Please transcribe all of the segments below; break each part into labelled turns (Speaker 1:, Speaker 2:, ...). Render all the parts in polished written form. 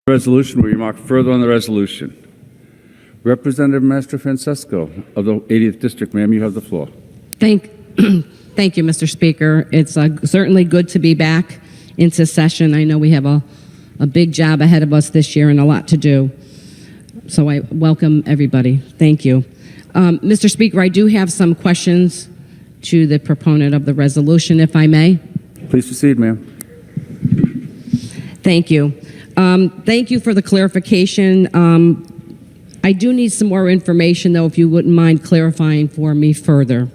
Speaker 1: Resolution will be marked further on the resolution. Representative Mastrofrancesco of the 80th District, ma'am, you have the floor.
Speaker 2: Thank you, Mr. Speaker. It's certainly good to be back into session. I know we have a big job ahead of us this year and a lot to do. So I welcome everybody. Thank you. Mr. Speaker, I do have some questions to the proponent of the resolution, if I may.
Speaker 1: Please proceed, ma'am.
Speaker 2: Thank you. Thank you for the clarification. I do need some more information, though, if you wouldn't mind clarifying for me further.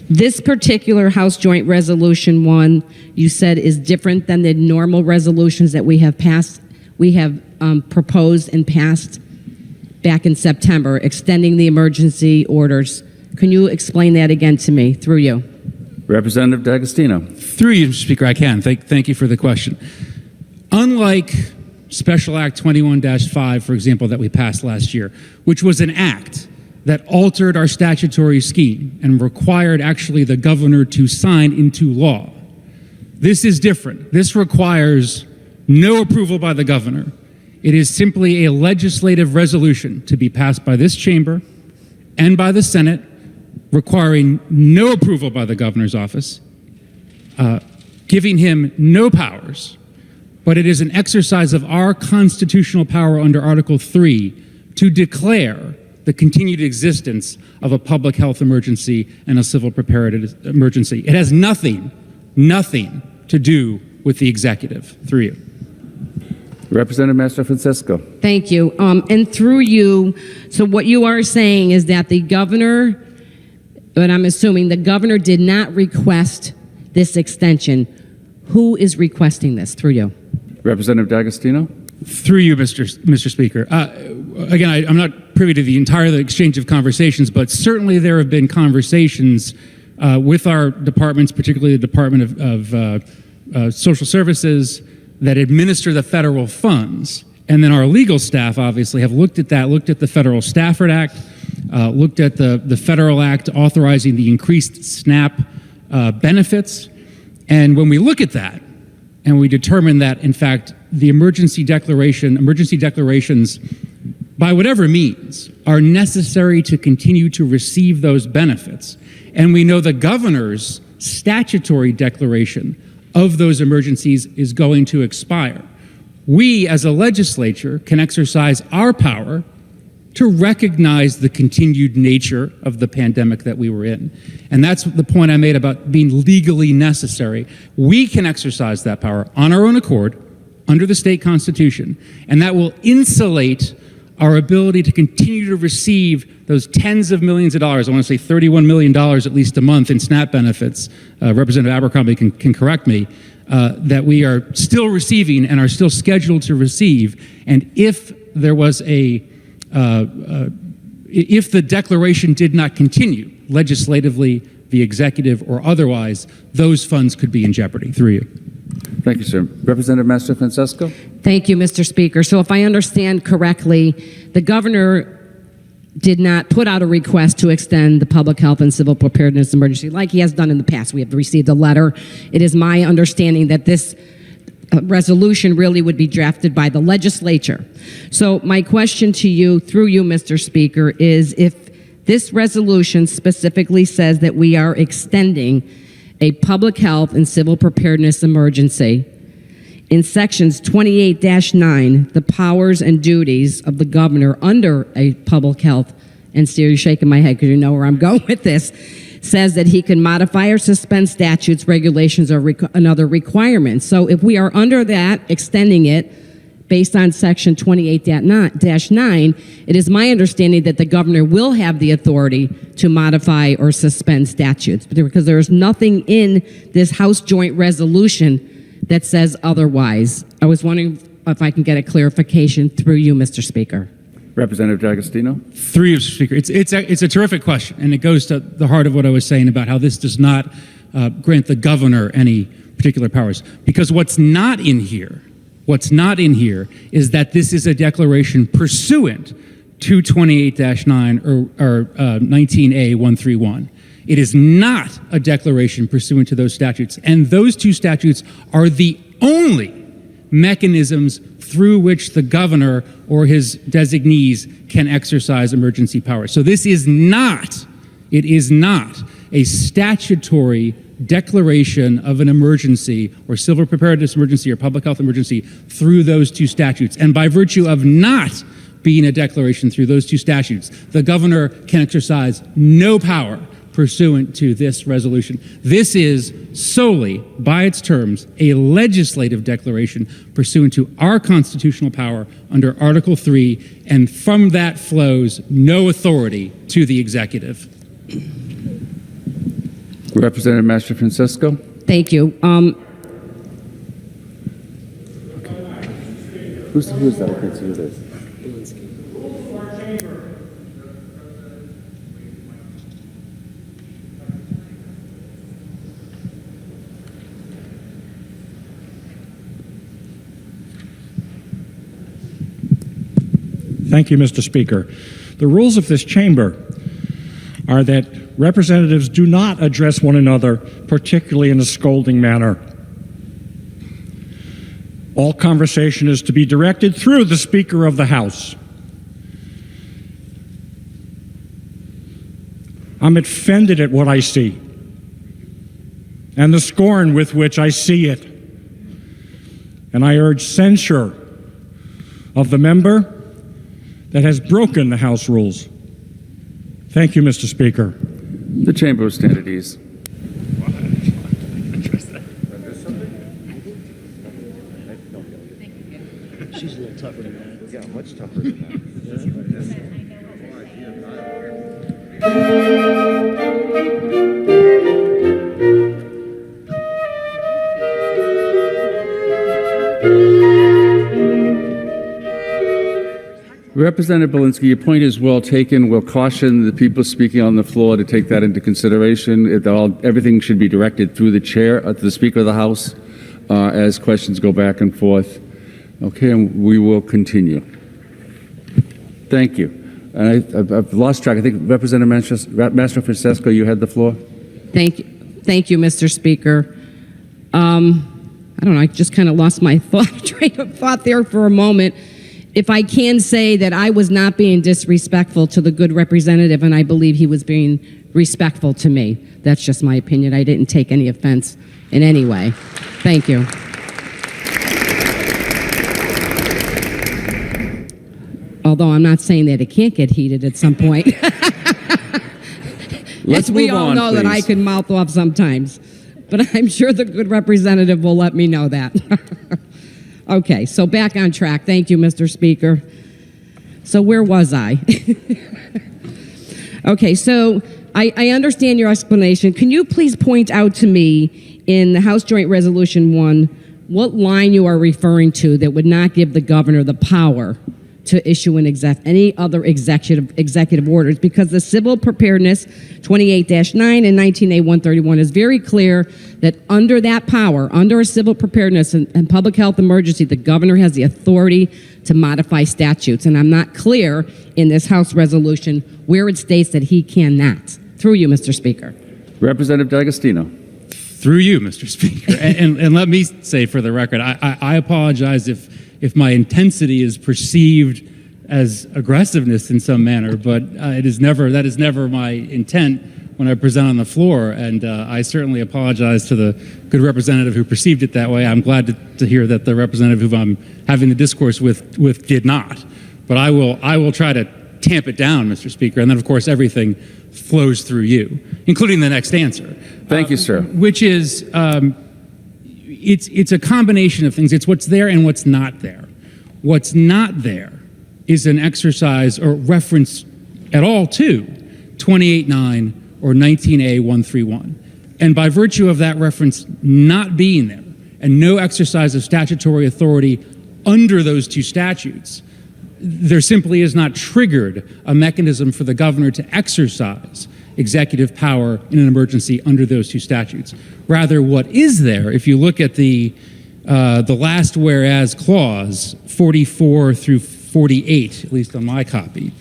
Speaker 2: This particular House Joint Resolution 1, you said, is different than the normal resolutions that we have proposed and passed back in September, extending the emergency orders. Can you explain that again to me, through you?
Speaker 1: Representative D'Agostino.
Speaker 3: Through you, Mr. Speaker, I can. Thank you for the question. Unlike Special Act 21-5, for example, that we passed last year, which was an act that altered our statutory scheme and required actually the governor to sign into law, this is different. This requires no approval by the governor. It is simply a legislative resolution to be passed by this chamber and by the Senate, requiring no approval by the governor's office, giving him no powers. But it is an exercise of our constitutional power under Article 3 to declare the continued existence of a public health emergency and a civil preparedness emergency. It has nothing to do with the executive. Through you.
Speaker 1: Representative Mastrofrancesco.
Speaker 2: Thank you. And through you, so what you are saying is that the governor, but I'm assuming the governor did not request this extension. Who is requesting this? Through you.
Speaker 1: Representative D'Agostino.
Speaker 3: Through you, Mr. Speaker. Again, I'm not privy to the entire exchange of conversations, but certainly there have been conversations with our departments, particularly the Department of Social Services, that administer the federal funds. And then our legal staff obviously have looked at that, looked at the Federal Stafford Act, looked at the Federal Act authorizing the increased SNAP benefits. And when we look at that, and we determine that, in fact, the emergency declarations, by whatever means, are necessary to continue to receive those benefits. And we know the governor's statutory declaration of those emergencies is going to expire. We, as a legislature, can exercise our power to recognize the continued nature of the pandemic that we were in. And that's the point I made about being legally necessary. We can exercise that power on our own accord under the state constitution, and that will insulate our ability to continue to receive those tens of millions of dollars, I want to say $31 million at least a month in SNAP benefits, Representative Abercrombie can correct me, that we are still receiving and are still scheduled to receive. And if there was if the declaration did not continue, legislatively, the executive, or otherwise, those funds could be in jeopardy. Through you.
Speaker 1: Thank you, sir. Representative Mastrofrancesco.
Speaker 2: Thank you, Mr. Speaker. So if I understand correctly, the governor did not put out a request to extend the public health and civil preparedness emergency like he has done in the past. We have received a letter. It is my understanding that this resolution really would be drafted by the legislature. So my question to you, through you, Mr. Speaker, is if this resolution specifically says that we are extending a public health and civil preparedness emergency, in sections 28-9, the powers and duties of the governor under a public health, and Steve, you're shaking my head because you know where I'm going with this, says that he can modify or suspend statutes, regulations, or another requirements. So if we are under that, extending it based on section 28-9, it is my understanding that the governor will have the authority to modify or suspend statutes, because there is nothing in this House Joint Resolution that says otherwise. I was wondering if I can get a clarification through you, Mr. Speaker.
Speaker 1: Representative D'Agostino.
Speaker 3: Through you, Mr. Speaker. It's a terrific question, and it goes to the heart of what I was saying about how this does not grant the governor any particular powers. Because what's not in here is that this is a declaration pursuant to 28-9 or 19A131. It is not a declaration pursuant to those statutes, and those two statutes are the only mechanisms through which the governor or his designees can exercise emergency powers. So this is not, it is not a statutory declaration of an emergency or civil preparedness emergency or public health emergency through those two statutes. And by virtue of not being a declaration through those two statutes, the governor can exercise no power pursuant to this resolution. This is solely, by its terms, a legislative declaration pursuant to our constitutional power under Article 3, and from that flows no authority to the executive.
Speaker 1: Representative Mastrofrancesco.
Speaker 2: Thank you.
Speaker 1: Who's that? I can't see who it is.
Speaker 4: Thank you, Mr. Speaker. The rules of this chamber are that representatives do not address one another, particularly in a scolding manner. All conversation is to be directed through the Speaker of the House. I'm offended at what I see and the scorn with which I see it. And I urge censure of the member that has broken the House rules. Thank you, Mr. Speaker.
Speaker 1: The chamber will stand at ease.
Speaker 5: She's a little tougher than that.
Speaker 1: Yeah, much tougher than Representative Belinsky, your point is well taken. We'll caution the people speaking on the floor to take that into consideration. Everything should be directed through the chair, to the Speaker of the House, as questions go back and forth. Okay, and we will continue. Thank you. And I've lost track. I think Representative Mastrofrancesco, you had the floor.
Speaker 2: Thank you, Mr. Speaker. I don't know, I just kind of lost my train of thought there for a moment. If I can say that I was not being disrespectful to the good representative, and I believe he was being respectful to me. That's just my opinion. I didn't take any offense in any way. Thank you. Although I'm not saying that it can't get heated at some point.
Speaker 1: Let's
Speaker 2: we
Speaker 1: move
Speaker 2: all
Speaker 1: on,
Speaker 2: know that I
Speaker 1: please.
Speaker 2: can mouth off sometimes. But I'm sure the good representative will let me know that. Okay, so back on track. Thank you, Mr. Speaker. So where was I? Okay, so I understand your explanation. Can you please point out to me in the House Joint Resolution 1 what line you are referring to that would not give the governor the power to issue any other executive orders? Because the Civil Preparedness 28-9 and 19A-131 is very clear that under that power, under a civil preparedness and public health emergency, the governor has the authority to modify statutes. And I'm not clear in this House resolution where it states that he cannot. Through you, Mr. Speaker.
Speaker 1: Representative D'Agostino.
Speaker 3: Through you, Mr. Speaker. And let me say for the record, I apologize if my intensity is perceived as aggressiveness in some manner, but that is never my intent when I present on the floor, and I certainly apologize to the good representative who perceived it that way. I'm glad to hear that the representative who I'm having the discourse with did not. But I will try to tamp it down, Mr. Speaker, and then of course everything flows through you, including the next answer.
Speaker 1: Thank you, sir.
Speaker 3: Which is, it's a combination of things. It's what's there and what's not there. What's not there is an exercise or reference at all to 28.9 or 19A-131. And by virtue of that reference not being there and no exercise of statutory authority under those two statutes, there simply is not triggered a mechanism for the governor to exercise executive power in an emergency under those two statutes. Rather, what is there, if you look at the last whereas clause, 44 through 48, at least on my copy,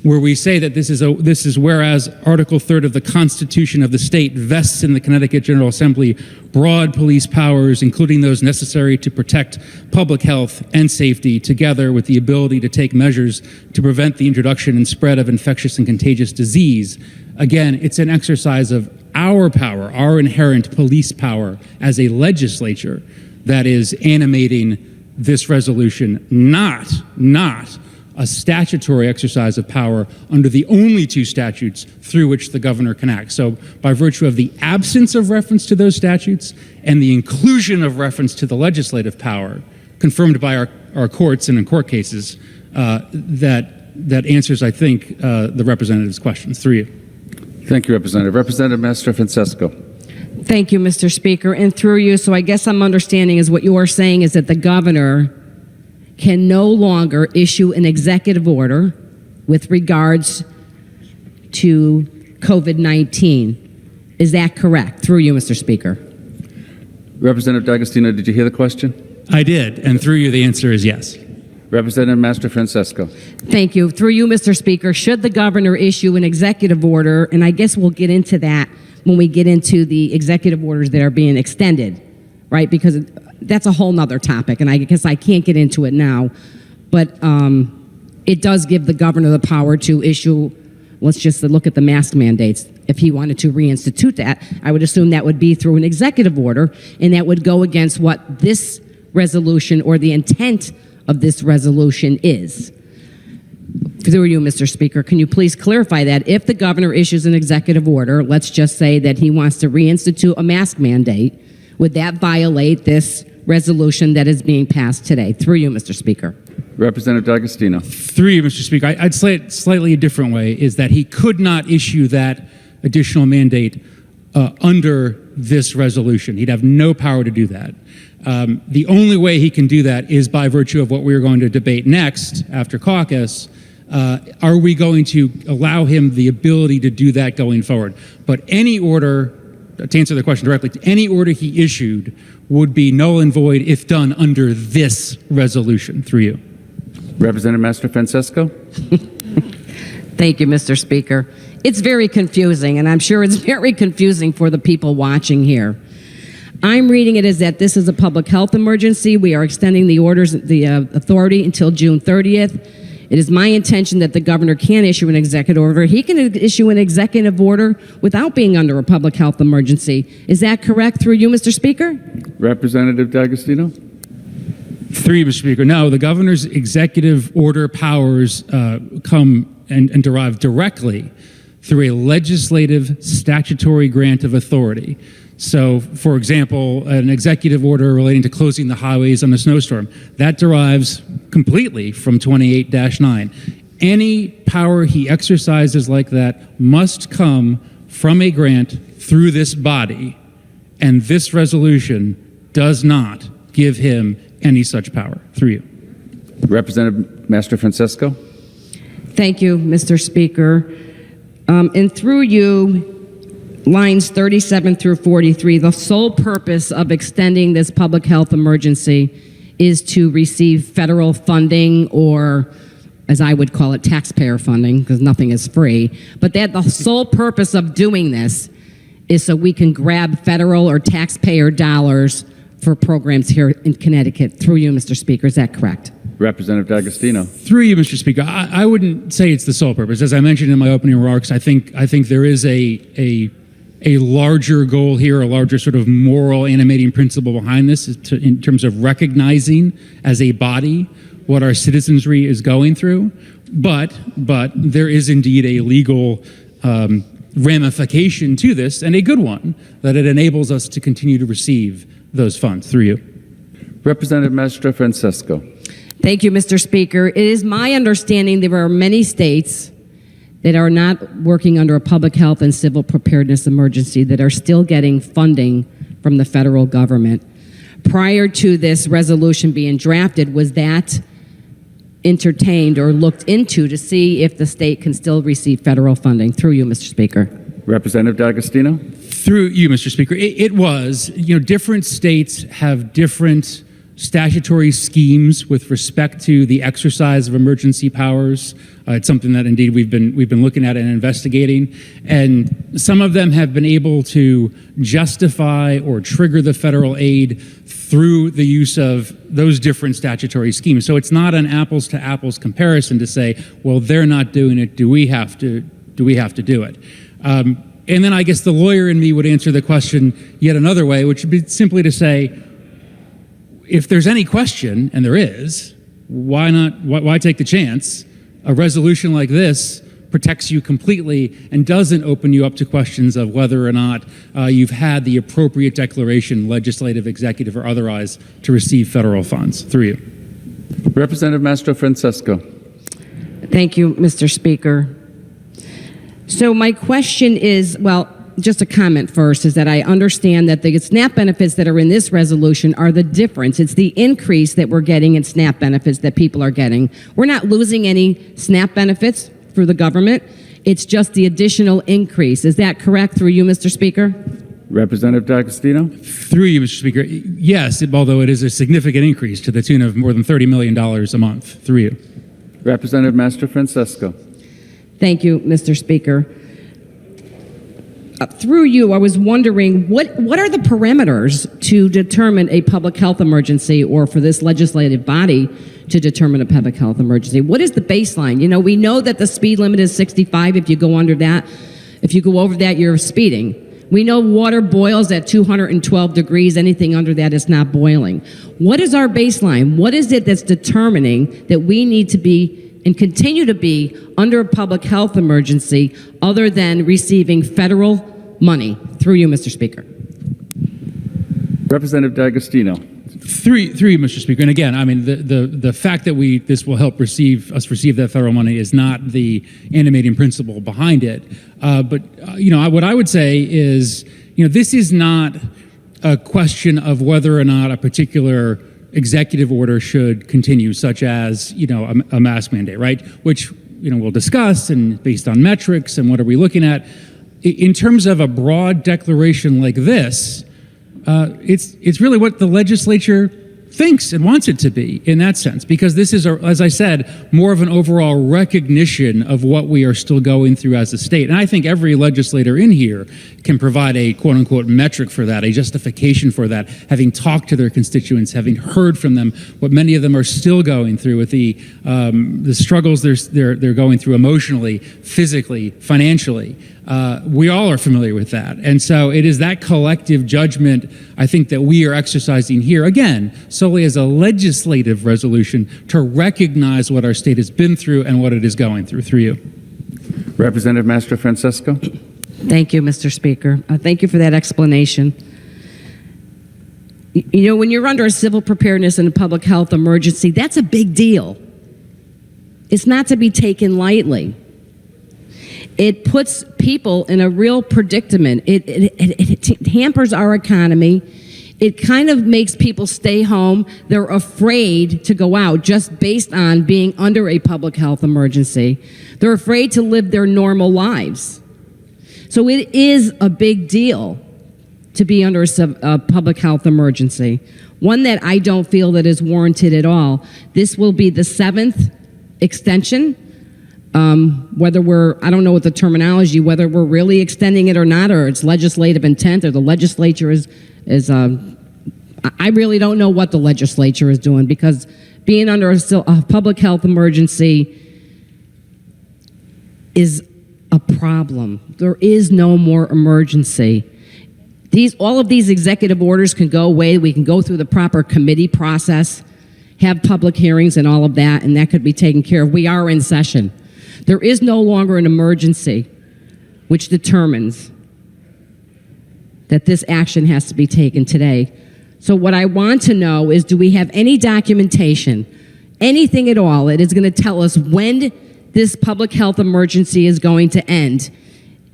Speaker 3: where we say that this is whereas Article 3 of the Constitution of the state vests in the Connecticut General Assembly broad police powers, including those necessary to protect public health and safety, together with the ability to take measures to prevent the introduction and spread of infectious and contagious disease. Again, it's an exercise of our power, our inherent police power as a legislature that is animating this resolution, not a statutory exercise of power under the only two statutes through which the governor can act. So by virtue of the absence of reference to those statutes and the inclusion of reference to the legislative power confirmed by our courts and in court cases, that answers, I think, the representative's questions. Through you.
Speaker 1: Thank you, Representative. Representative Mastrofrancesco.
Speaker 2: Thank you, Mr. Speaker. And through you, so I guess I'm understanding is what you are saying is that the governor can no longer issue an executive order with regards to COVID-19. Is that correct? Through you, Mr. Speaker.
Speaker 1: Representative D'Agostino, did you hear the question?
Speaker 3: I did, and through you, the answer is yes.
Speaker 1: Representative Mastrofrancesco.
Speaker 2: Thank you. Through you, Mr. Speaker, should the governor issue an executive order, and I guess we'll get into that when we get into the executive orders that are being extended, right? Because that's a whole nother topic, and I guess I can't get into it now. But it does give the governor the power to issue, let's just look at the mask mandates. If he wanted to reinstitute that, I would assume that would be through an executive order, and that would go against what this resolution or the intent of this resolution is. Through you, Mr. Speaker, can you please clarify that if the governor issues an executive order, let's just say that he wants to reinstitute a mask mandate, would that violate this resolution that is being passed today? Through you, Mr. Speaker.
Speaker 1: Representative D'Agostino.
Speaker 3: Through you, Mr. Speaker, I'd say it slightly a different way, is that he could not issue that additional mandate under this resolution. He'd have no power to do that. The only way he can do that is by virtue of what we're going to debate next after caucus. Are we going to allow him the ability to do that going forward? But any order, to answer the question directly, any order he issued would be null and void if done under this resolution. Through you.
Speaker 1: Representative Mastrofrancesco.
Speaker 2: Thank you, Mr. Speaker. It's very confusing, and I'm sure it's very confusing for the people watching here. I'm reading it as that this is a public health emergency. We are extending the orders, the authority until June 30th. It is my intention that the governor can issue an executive order. He can issue an executive order without being under a public health emergency. Is that correct? Through you, Mr. Speaker?
Speaker 1: Representative D'Agostino.
Speaker 3: Through you, Mr. Speaker. No, the governor's executive order powers come and derive directly through a legislative statutory grant of authority. So, for example, an executive order relating to closing the highways on a snowstorm, that derives completely from 28-9. Any power he exercises like that must come from a grant through this body, and this resolution does not give him any such power. Through you.
Speaker 1: Representative Mastrofrancesco.
Speaker 2: Thank you, Mr. Speaker. And through you, lines 37 through 43, the sole purpose of extending this public health emergency is to receive federal funding, or as I would call it, taxpayer funding, because nothing is free. But that the sole purpose of doing this is so we can grab federal or taxpayer dollars for programs here in Connecticut. Through you, Mr. Speaker, is that correct?
Speaker 1: Representative D'Agostino.
Speaker 3: Through you, Mr. Speaker, I wouldn't say it's the sole purpose. As I mentioned in my opening remarks, I think there is a larger goal here, a larger sort of moral animating principle behind this in terms of recognizing as a body what our citizenry is going through. But there is indeed a legal ramification to this, and a good one, that it enables us to continue to receive those funds. Through you.
Speaker 1: Representative Mastrofrancesco.
Speaker 2: Thank you, Mr. Speaker. It is my understanding there are many states that are not working under a public health and civil preparedness emergency that are still getting funding from the federal government. Prior to this resolution being drafted, was that entertained or looked into to see if the state can still receive federal funding? Through you, Mr. Speaker.
Speaker 1: Representative D'Agostino.
Speaker 3: Through you, Mr. Speaker. It was, different states have different statutory schemes with respect to the exercise of emergency powers. It's something that indeed we've been looking at and investigating, and some of them have been able to justify or trigger the federal aid through the use of those different statutory schemes. So it's not an apples to apples comparison to say, well, they're not doing it. Do we have to do it? And then I guess the lawyer in me would answer the question yet another way, which would be simply to say, if there's any question, and there is, why take the chance? A resolution like this protects you completely and doesn't open you up to questions of whether or not you've had the appropriate declaration, legislative, executive, or otherwise, to receive federal funds. Through you.
Speaker 1: Representative Mastrofrancesco.
Speaker 2: Thank you, Mr. Speaker. So my question is, well, just a comment first, is that I understand that the SNAP benefits that are in this resolution are the difference. It's the increase that we're getting in SNAP benefits that people are getting. We're not losing any SNAP benefits for the government. It's just the additional increase. Is that correct through you, Mr. Speaker?
Speaker 1: Representative D'Agostino.
Speaker 3: Through you, Mr. Speaker. Yes, although it is a significant increase to the tune of more than $30 million a month. Through you.
Speaker 1: Representative Mastrofrancesco.
Speaker 2: Thank you, Mr. Speaker. Through you, I was wondering, what are the parameters to determine a public health emergency, or for this legislative body to determine a public health emergency? What is the baseline? You know, we know that the speed limit is 65. If you go over that, you're speeding. We know water boils at 212 degrees. Anything under that is not boiling. What is our baseline? What is it that's determining that we need to be and continue to be under a public health emergency other than receiving federal money? Through you, Mr. Speaker.
Speaker 1: Representative D'Agostino.
Speaker 3: Through you, Mr. Speaker. And again, I mean, the fact that this will help receive that federal money is not the animating principle behind it. But what I would say is, this is not a question of whether or not a particular executive order should continue, such as, a mask mandate, right? Which, we'll discuss, and based on metrics and what are we looking at. In terms of a broad declaration like this, it's really what the legislature thinks and wants it to be in that sense, because this is, as I said, more of an overall recognition of what we are still going through as a state. And I think every legislator in here can provide a quote-unquote metric for that, a justification for that, having talked to their constituents, having heard from them what many of them are still going through with the struggles they're going through emotionally, physically, financially. We all are familiar with that. And so it is that collective judgment, I think, that we are exercising here, again, solely as a legislative resolution to recognize what our state has been through and what it is going through. Through you.
Speaker 1: Representative Mastrofrancesco.
Speaker 2: Thank you, Mr. Speaker. Thank you for that explanation. When you're under a civil preparedness and a public health emergency, that's a big deal. It's not to be taken lightly. It puts people in a real predicament. It hampers our economy. It kind of makes people stay home. They're afraid to go out just based on being under a public health emergency. They're afraid to live their normal lives. So it is a big deal to be under a public health emergency, one that I don't feel that is warranted at all. This will be the 7th extension. I don't know what the terminology, whether we're really extending it or not, or it's legislative intent, or the legislature is I really don't know what the legislature is doing, because being under a public health emergency is a problem. There is no more emergency. All of these executive orders can go away. We can go through the proper committee process, have public hearings and all of that, and that could be taken care of. We are in session. There is no longer an emergency which determines that this action has to be taken today. So what I want to know is, do we have any documentation, anything at all, that is going to tell us when this public health emergency is going to end?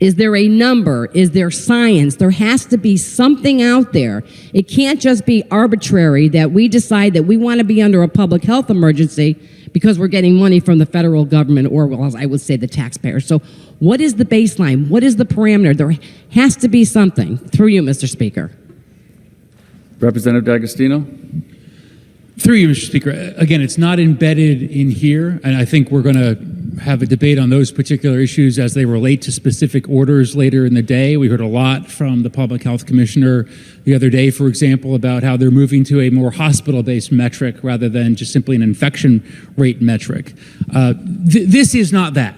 Speaker 2: Is there a number? Is there science? There has to be something out there. It can't just be arbitrary that we decide that we want to be under a public health emergency because we're getting money from the federal government, or, well, as I would say, the taxpayers. So what is the baseline? What is the parameter? There has to be something. Through you, Mr. Speaker.
Speaker 1: Representative D'Agostino.
Speaker 3: Through you, Mr. Speaker, again, it's not embedded in here, and I think we're going to have a debate on those particular issues as they relate to specific orders later in the day. We heard a lot from the Public Health Commissioner the other day, for example, about how they're moving to a more hospital-based metric rather than just simply an infection rate metric. This is not that.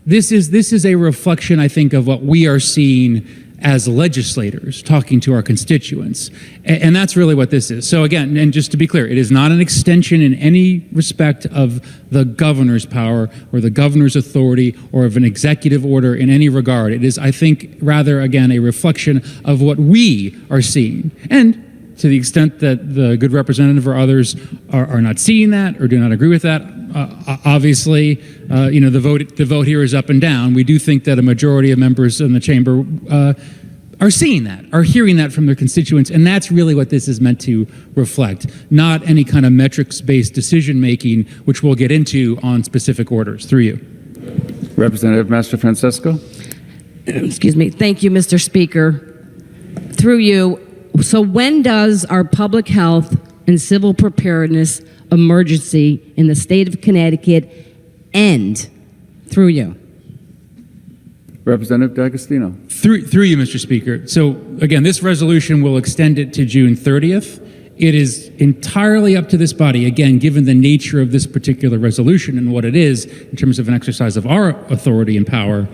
Speaker 3: This is a reflection, I think, of what we are seeing as legislators talking to our constituents. And that's really what this is. So again, and just to be clear, it is not an extension in any respect of the governor's power or the governor's authority or of an executive order in any regard. It is, I think, rather, again, a reflection of what we are seeing. And to the extent that the good representative or others are not seeing that or do not agree with that, obviously, the vote here is up and down. We do think that a majority of members in the chamber are seeing that, are hearing that from their constituents, and that's really what this is meant to reflect, not any kind of metrics-based decision-making, which we'll get into on specific orders. Through you.
Speaker 1: Representative Mastrofrancesco.
Speaker 2: Excuse me. Thank you, Mr. Speaker. Through you. So when does our public health and civil preparedness emergency in the state of Connecticut end? Through you.
Speaker 1: Representative D'Agostino.
Speaker 3: Through you, Mr. Speaker. So again, this resolution will extend it to June 30th. It is entirely up to this body, again, given the nature of this particular resolution and what it is in terms of an exercise of our authority and power.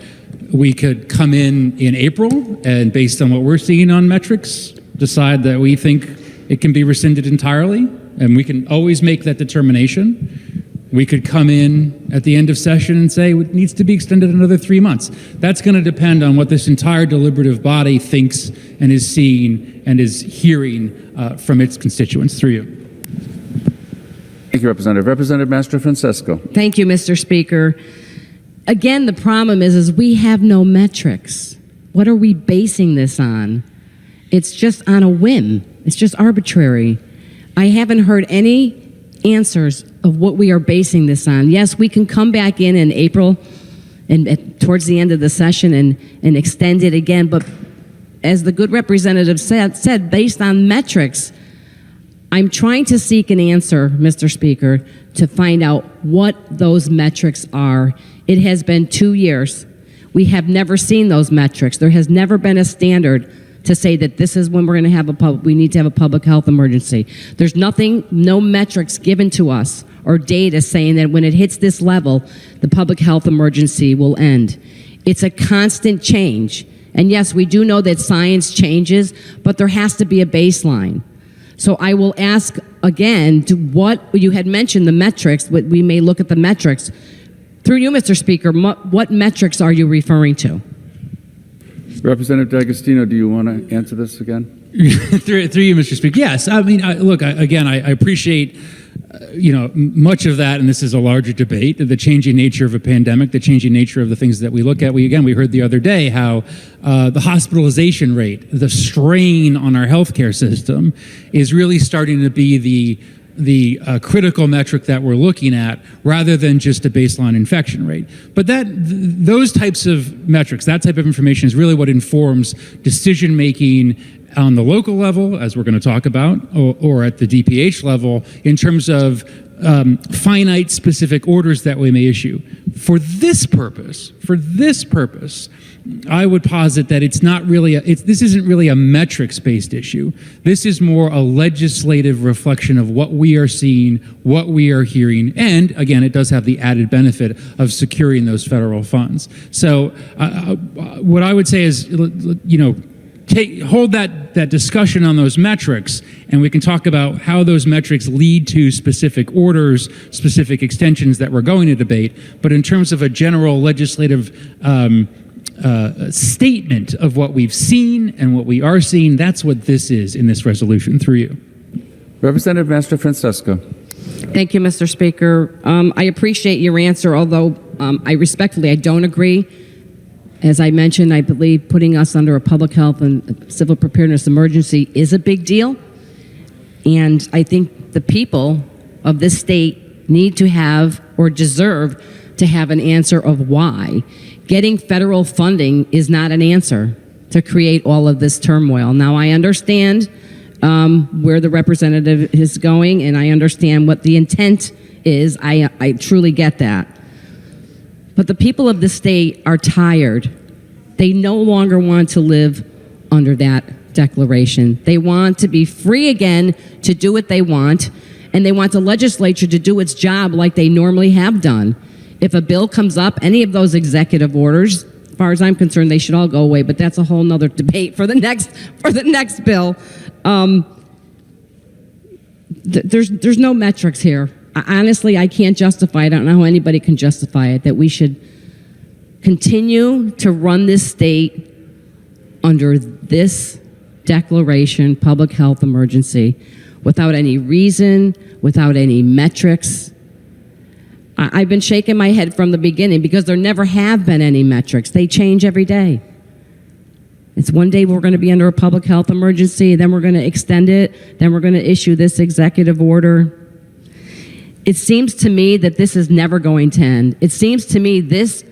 Speaker 3: We could come in April and, based on what we're seeing on metrics, decide that we think it can be rescinded entirely, and we can always make that determination. We could come in at the end of session and say it needs to be extended another 3 months. That's going to depend on what this entire deliberative body thinks and is seeing and is hearing from its constituents. Through you.
Speaker 1: Thank you, Representative. Representative Mastrofrancesco.
Speaker 2: Thank you, Mr. Speaker. Again, the problem is we have no metrics. What are we basing this on? It's just on a whim. It's just arbitrary. I haven't heard any answers of what we are basing this on. Yes, we can come back in April and towards the end of the session and extend it again, but as the good representative said, based on metrics, I'm trying to seek an answer, Mr. Speaker, to find out what those metrics are. It has been 2 years. We have never seen those metrics. There has never been a standard to say that this is when we're going to have we need to have a public health emergency. There's nothing, no metrics given to us or data saying that when it hits this level, the public health emergency will end. It's a constant change. And yes, we do know that science changes, but there has to be a baseline. So I will ask again, what you had mentioned the metrics, we may look at the metrics. Through you, Mr. Speaker, what metrics are you referring to?
Speaker 1: Representative D'Agostino, do you want to answer this again?
Speaker 3: through you, Mr. Speaker. Yes, I mean, I appreciate, much of that, and this is a larger debate, the changing nature of a pandemic, the changing nature of the things that we look at. We heard the other day how the hospitalization rate, the strain on our healthcare system is really starting to be the critical metric that we're looking at rather than just a baseline infection rate. But those types of metrics, that type of information is really what informs decision making on the local level, as we're going to talk about, or at the DPH level in terms of finite specific orders that we may issue. For this purpose, I would posit that it's not really this isn't really a metrics-based issue. This is more a legislative reflection of what we are seeing, what we are hearing, and again, it does have the added benefit of securing those federal funds. So, what I would say is, hold that discussion on those metrics, and we can talk about how those metrics lead to specific orders, specific extensions that we're going to debate. But in terms of a general legislative statement of what we've seen and what we are seeing, that's what this is in this resolution. Through you.
Speaker 1: Representative Mastrofrancesco.
Speaker 2: Thank you, Mr. Speaker. I appreciate your answer, although I don't agree. As I mentioned, I believe putting us under a public health and civil preparedness emergency is a big deal. And I think the people of this state need to have or deserve to have an answer of why. Getting federal funding is not an answer to create all of this turmoil. Now, I understand where the representative is going, and I understand what the intent is. I truly get that. But the people of the state are tired. They no longer want to live under that declaration. They want to be free again to do what they want, and they want the legislature to do its job like they normally have done. If a bill comes up, any of those executive orders, as far as I'm concerned, they should all go away, but that's a whole nother debate for the next bill. There's no metrics here. Honestly, I can't justify it. I don't know how anybody can justify it, that we should continue to run this state under this declaration, public health emergency, without any reason, without any metrics. I've been shaking my head from the beginning because there never have been any metrics. They change every day. It's one day we're going to be under a public health emergency, then we're going to extend it, then we're going to issue this executive order. It seems to me that this is never going to end. It seems to me this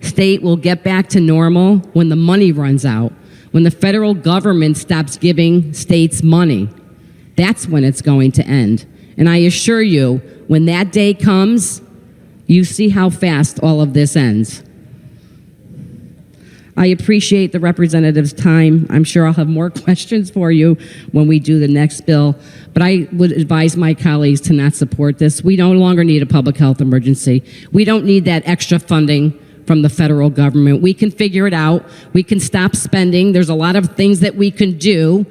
Speaker 2: state will get back to normal when the money runs out, when the federal government stops giving states money. That's when it's going to end. And I assure you, when that day comes, you see how fast all of this ends. I appreciate the representative's time. I'm sure I'll have more questions for you when we do the next bill. But I would advise my colleagues to not support this. We no longer need a public health emergency. We don't need that extra funding from the federal government. We can figure it out. We can stop spending. There's a lot of things that we can do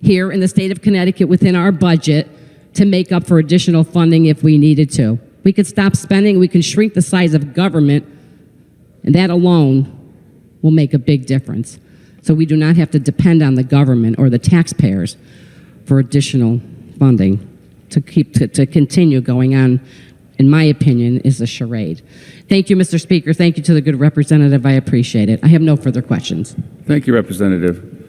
Speaker 2: here in the state of Connecticut within our budget to make up for additional funding if we needed to. We could stop spending. We can shrink the size of government, and that alone will make a big difference. So we do not have to depend on the government or the taxpayers for additional funding to continue going on. In my opinion, is a charade. Thank you, Mr. Speaker. Thank you to the good representative. I appreciate it. I have no further questions.
Speaker 1: Thank you, Representative.